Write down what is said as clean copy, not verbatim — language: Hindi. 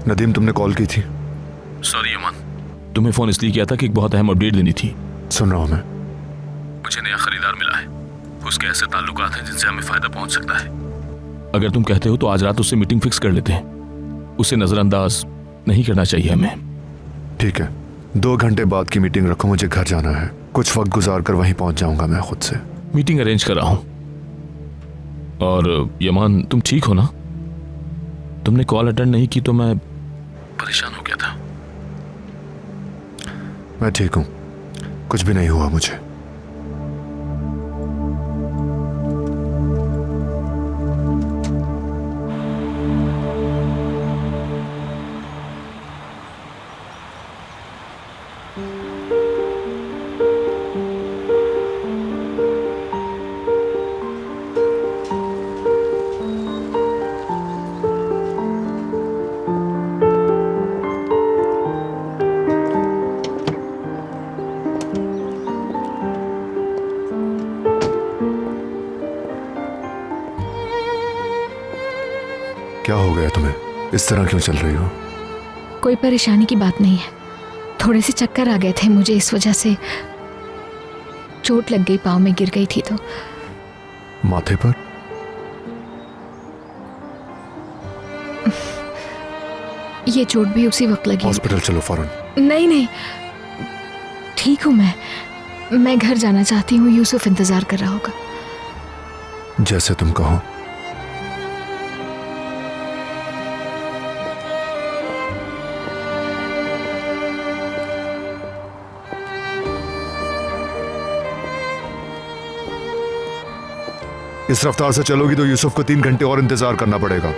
नदीम, तुमने कॉल की थी? सॉरी यमन, तुम्हें फोन इसलिए किया था कि एक बहुत अहम अपडेट देनी थी। सुन रहा हूं मैं। मुझे नया खरीदार मिला है। उसके ऐसे ताल्लुकात हैं जिनसे हमें फायदा पहुंच सकता है। अगर तुम कहते हो तो आज रात उससे मीटिंग फिक्स कर लेते हैं। उसे नजरअंदाज नहीं करना चाहिए हमें। ठीक है, 2 घंटे बाद की मीटिंग रखो, मुझे घर जाना है। कुछ वक्त गुजार कर वहीं पहुंच जाऊंगा मैं खुद से। मीटिंग अरेंज कर रहा हूं। और यमान, तुम ठीक हो ना? तुमने कॉल अटेंड नहीं की तो मैं परेशान हो गया था। मैं ठीक हूं, कुछ भी नहीं हुआ मुझे। क्या हो गया तुम्हें? इस तरह क्यों चल रही हो? कोई परेशानी की बात नहीं है। थोड़े से चक्कर आ गए थे मुझे, इस वजह से चोट लग गई, पाँव में गिर गई थी तो। माथे पर? ये चोट भी उसी वक्त लगी। हॉस्पिटल चलो फौरन। नहीं नहीं, ठीक हूं मैं घर जाना चाहती हूँ। यूसुफ इंतजार कर रहा होगा। जैसे तुम कहो। इस रफ्तार से चलोगी तो यूसुफ को 3 घंटे और इंतजार करना पड़ेगा।